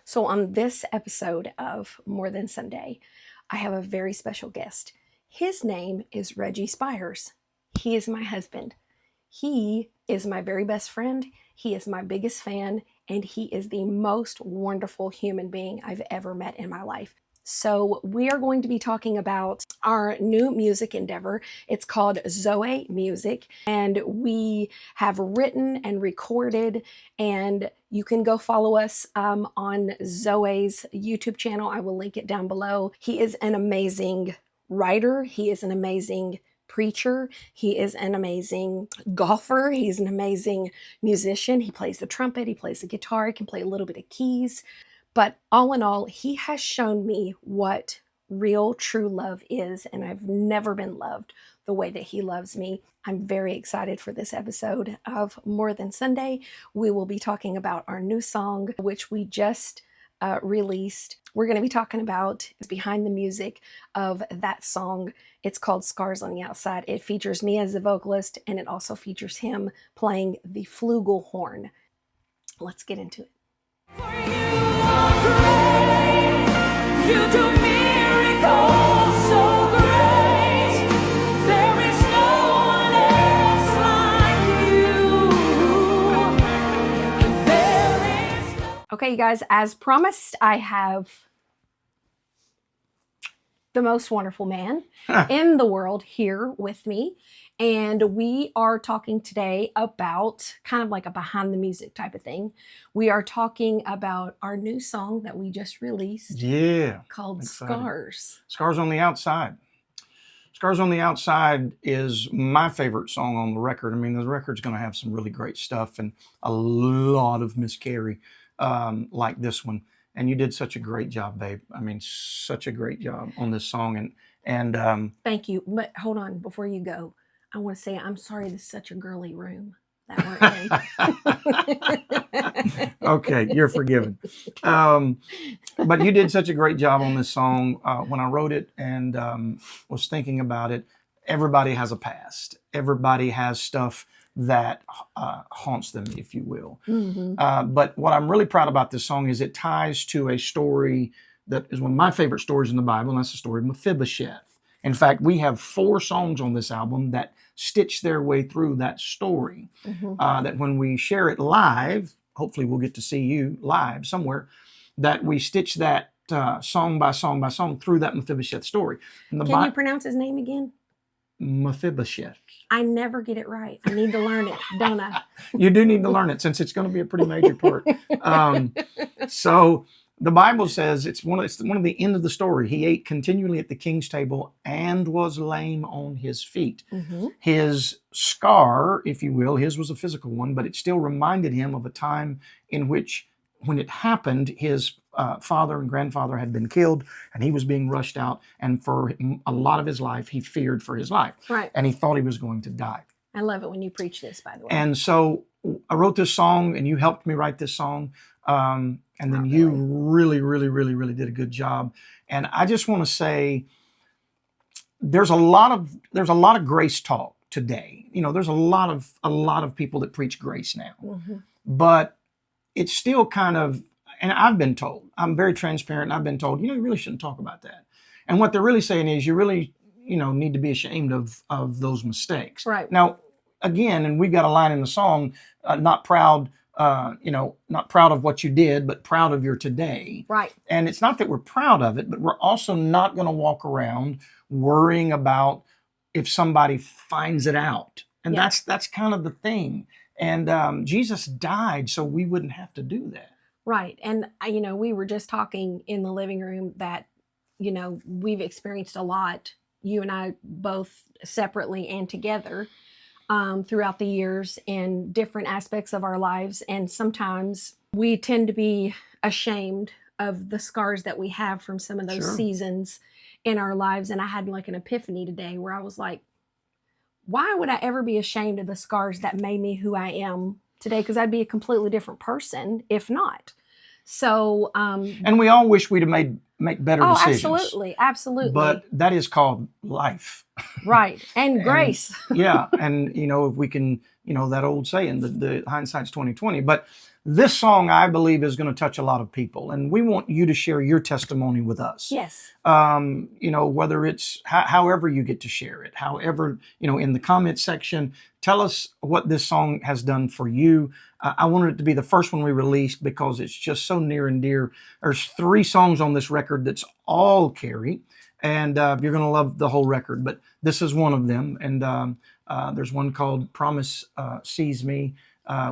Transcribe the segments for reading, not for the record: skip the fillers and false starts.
So, on this episode of More Than Sunday, I have a very special guest. His name is Reggie Spires. He is my husband. He is my very best friend. He is my biggest fan, and he is the most wonderful human being I've ever met in my life. So we are going to be talking about our new music endeavor. It's called Zoe Music, and we have written and recorded, and you can go follow us on Zoe's YouTube channel. I will link it down below. He is an amazing writer. He is an amazing preacher. He is an amazing golfer. He's an amazing musician. He plays the trumpet. He plays the guitar. He can play a little bit of keys. But all in all, he has shown me what real, true love is, and I've never been loved the way that he loves me. I'm very excited for this episode of More Than Sunday. We will be talking about our new song, which we just released. We're going to be talking about behind the music of that song. It's called Scars on the Outside. It features me as the vocalist, and it also features him playing the flugelhorn. Let's get into it. You do miracles so great. There is no one else like you. Okay, you guys, as promised, I have the most wonderful man in the world here with me. And we are talking today about kind of like a behind the music type of thing. We are talking about our new song that we just released. Yeah. Called Excited. Scars. Scars on the Outside. Scars on the Outside is my favorite song on the record. I mean, the record's going to have some really great stuff and a lot of Miss Carey like this one. And you did such a great job, babe. I mean, such a great job on this song. And thank you. But hold on, before you go, I want to say I'm sorry this is such a girly room that we're in. Okay, you're forgiven. But you did such a great job on this song. When I wrote it and was thinking about it, everybody has a past. Everybody has stuff that haunts them, if you will. Mm-hmm. But what I'm really proud about this song is it ties to a story that is one of my favorite stories in the Bible, and that's the story of Mephibosheth. In fact, we have 4 songs on this album that stitch their way through that story. Mm-hmm. That when we share it live, hopefully we'll get to see you live somewhere, that we stitch that song by song by song through that Mephibosheth story. And Can you pronounce his name again? Mephibosheth. I never get it right. I need to learn it, don't I? You do need to learn it since it's going to be a pretty major part. So the Bible says it's one of the end of the story. He ate continually at the king's table and was lame on his feet. Mm-hmm. His scar, if you will, his was a physical one, but it still reminded him of a time in which, when it happened, his father and grandfather had been killed, and he was being rushed out. And for a lot of his life, he feared for his life. Right. And he thought he was going to die. I love it when you preach this, by the way. And so I wrote this song, and you helped me write this song. And then you really did a good job. And I just want to say, there's a lot of grace talk today. You know, there's a lot of people that preach grace now. Mm-hmm. But it's still kind of, and I've been told, I'm very transparent, and I've been told, you really shouldn't talk about that. And what they're really saying is you really, need to be ashamed of those mistakes. Right. Now, again, and we've got a line in the song, not proud of what you did, but proud of your today. Right. And it's not that we're proud of it, but we're also not going to walk around worrying about if somebody finds it out. And Yeah. that's kind of the thing. And Jesus died so we wouldn't have to do that. Right. And, we were just talking in the living room that, we've experienced a lot, you and I both separately and together, throughout the years in different aspects of our lives. And sometimes we tend to be ashamed of the scars that we have from some of those Sure. seasons in our lives. And I had like an epiphany today where I was like, why would I ever be ashamed of the scars that made me who I am today? Because I'd be a completely different person if not. So, and we all wish we'd have make better decisions. Absolutely. But that is called life. Right. And grace. Yeah. And, if we can, that old saying, the hindsight's 20/20. But this song, I believe, is going to touch a lot of people. And we want you to share your testimony with us. Yes. You know, whether it's however you get to share it, however, you know, in the comment section, tell us what this song has done for you. I wanted it to be the first one we released because it's just so near and dear. There's 3 songs on this record that's all Carrie, and you're going to love the whole record, but this is one of them. And there's one called Promise Sees Me,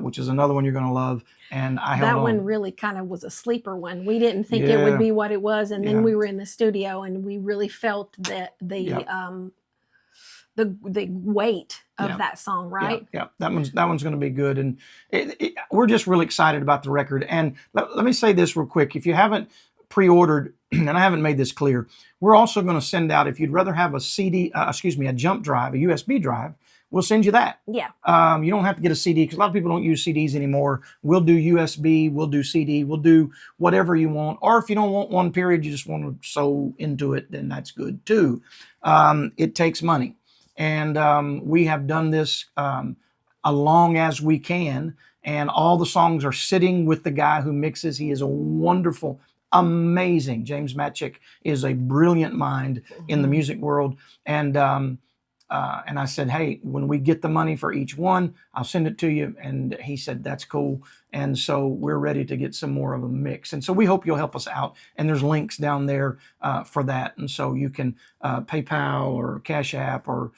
which is another one you're going to love. And I held that on. one really kind of was a sleeper one. We didn't think it Yeah. would be what it was, and then Yeah. we were in the studio and we really felt that Yep. the weight of Yeah. that song, right? Yeah, that one's going to be good, and we're just really excited about the record. And let me say this real quick: if you haven't pre-ordered, and I haven't made this clear, we're also going to send out. If you'd rather have a a jump drive, a USB drive, we'll send you that. Yeah. You don't have to get a CD because a lot of people don't use CDs anymore. We'll do USB, we'll do CD, we'll do whatever you want. Or if you don't want one, period, you just want to sew into it, then that's good too. It takes money. And we have done this along as we can. And all the songs are sitting with the guy who mixes. He is a wonderful, amazing. James Matchick is a brilliant mind in the music world. And I said, hey, when we get the money for each one, I'll send it to you. And he said, that's cool. And so we're ready to get some more of a mix. And so we hope you'll help us out. And there's links down there for that. And so you can PayPal or Cash App or,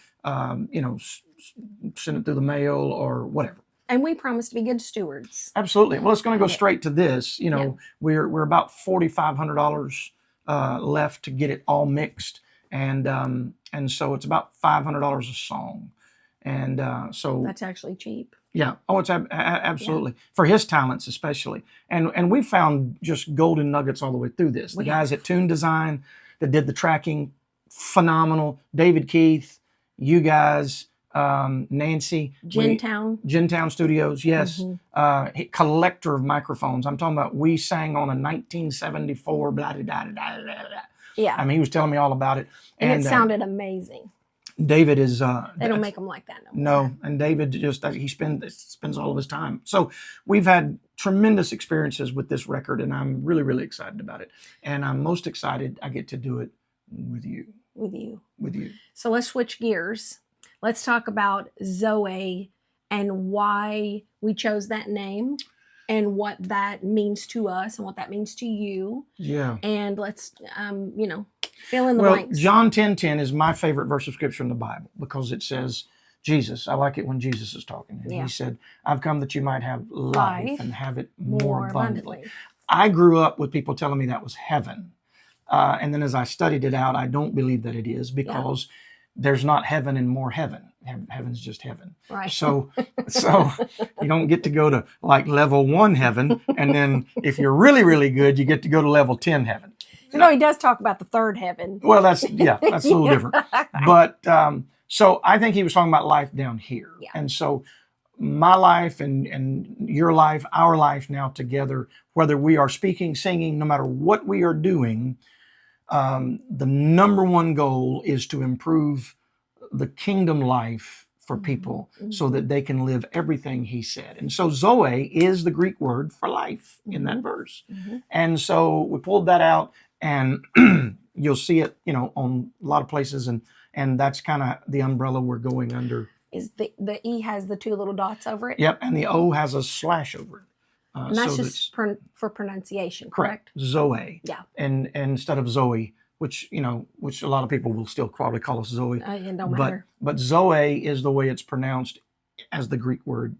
send it through the mail or whatever. And we promise to be good stewards. Absolutely. Well, it's going to go straight to this. You know, we're about $4,500 left to get it all mixed. And so it's about $500 a song. And so that's actually cheap. Yeah. Oh, it's absolutely for his talents, especially. And we found just golden nuggets all the way through this. The guys at Tune Design that did the tracking, phenomenal. David Keith, you guys, Nancy, Gentown Studios, yes. Collector of microphones. I'm talking about. We sang on a 1974 blah blah blah blah blah. Yeah. I mean, he was telling me all about it. And it sounded amazing. David is... they don't make them like that no more. No, and David he spends all of his time. So we've had tremendous experiences with this record, and I'm really, really excited about it. And I'm most excited I get to do it with you. With you. So let's switch gears. Let's talk about Zoe and why we chose that name and what that means to us and what that means to you. Yeah. And let's, fill in the blanks. John 10:10 is my favorite verse of scripture in the Bible because it says, Jesus, I like it when Jesus is talking. And he said, I've come that you might have life and have it more abundantly. I grew up with people telling me that was heaven. And then as I studied it out, I don't believe that it is because there's not heaven and more heaven. Heaven's just heaven. Right. So you don't get to go to like level 1 heaven. And then if you're really, really good, you get to go to level 10 heaven. He does talk about the third heaven. Well, that's a little different. But so I think he was talking about life down here. Yeah. And so my life and your life, our life now together, whether we are speaking, singing, no matter what we are doing, the number one goal is to improve the kingdom life for people so that they can live everything he said. And so Zoe is the Greek word for life in that verse. And so we pulled that out, and you'll see it, on a lot of places. And that's kind of the umbrella we're going under. Is the E has the 2 little dots over it? Yep. And the O has a slash over it. And that's just for pronunciation, correct? Zoe. Yeah. And instead of Zoe, which a lot of people will still probably call us Zoe. It don't matter. But Zoe is the way it's pronounced as the Greek word.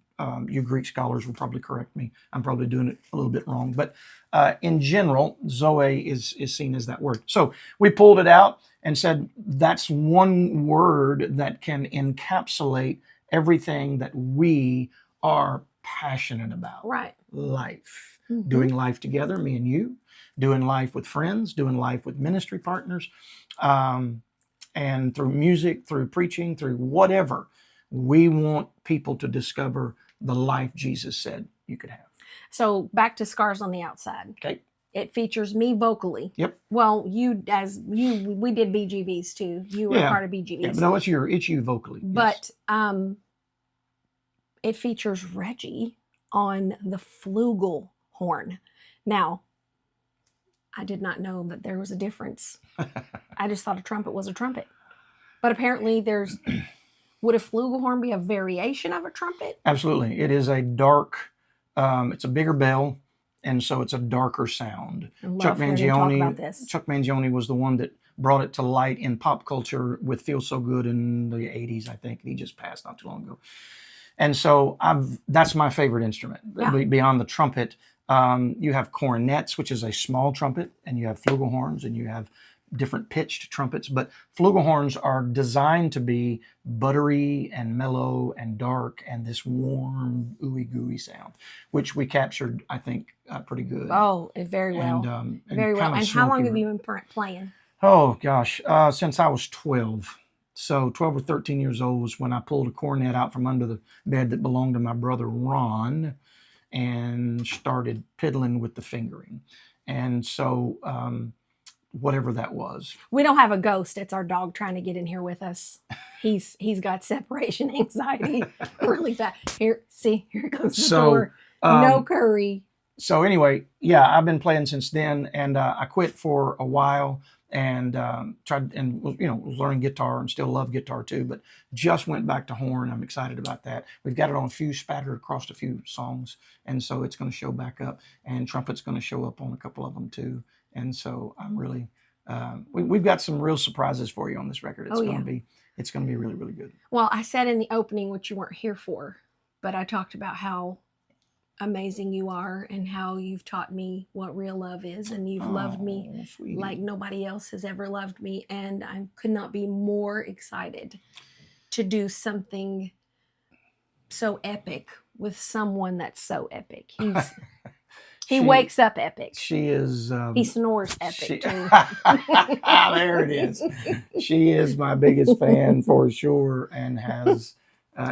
You Greek scholars will probably correct me. I'm probably doing it a little bit wrong. But in general, Zoe is seen as that word. So we pulled it out and said that's one word that can encapsulate everything that we are passionate about. Right. Life. Doing life together, me and you. Doing life with friends. Doing life with ministry partners. And through music, through preaching, through whatever. We want people to discover the life Jesus said you could have. So back to Scars on the Outside. Okay. It features me vocally. Yep. Well, we did BGVs too. You were part of BGVs. Yeah, but no, it's you vocally. But it features Reggie on the flugelhorn. Now, I did not know that there was a difference. I just thought a trumpet was a trumpet. But apparently would a flugelhorn be a variation of a trumpet? Absolutely. It is a dark, it's a bigger bell, and so it's a darker sound. Chuck Mangione was the one that brought it to light in pop culture with Feel So Good in the 80s, I think. He just passed not too long ago. And so that's my favorite instrument. Yeah. Beyond the trumpet, you have cornets, which is a small trumpet, and you have flugelhorns, and you have different pitched trumpets. But flugelhorns are designed to be buttery and mellow and dark and this warm, ooey gooey sound, which we captured, I think, pretty good. Oh, very well. And very well. And how long have you been playing? Oh, gosh, since I was 12. So 12 or 13 years old was when I pulled a cornet out from under the bed that belonged to my brother Ron and started piddling with the fingering. And so whatever that was. We don't have a ghost. It's our dog trying to get in here with us. He's got separation anxiety really bad. Here goes the door. No curry. So anyway, yeah, I've been playing since then, and I quit for a while. And tried and was learning guitar and still love guitar too, but just went back to horn. I'm excited about that. We've got it on a few spattered across a few songs, and so it's going to show back up. And trumpet's going to show up on a couple of them too. And so I'm really we've got some real surprises for you on this record. It's going to be really, really good. Well, I said in the opening, which you weren't here for, but I talked about how amazing you are and how you've taught me what real love is, and you've loved me like nobody else has ever loved me, and I could not be more excited to do something so epic with someone that's so epic. He wakes up epic. She is he snores epic too. There it is. She is my biggest fan for sure, and has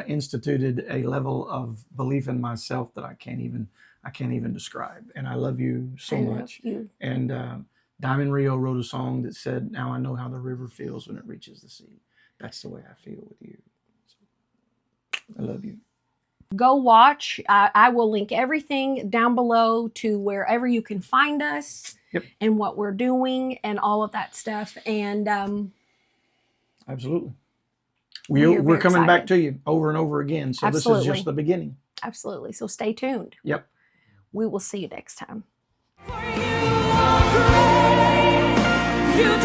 instituted a level of belief in myself that I can't even describe. And I love you so much. You. And Diamond Rio wrote a song that said, "Now I know how the river feels when it reaches the sea." That's the way I feel with you. So, I love you. Go watch. I will link everything down below to wherever you can find us. Yep. And what we're doing and all of that stuff. And absolutely. We're coming back to you over and over again. So Absolutely. This is just the beginning. Absolutely. So stay tuned. Yep. We will see you next time. You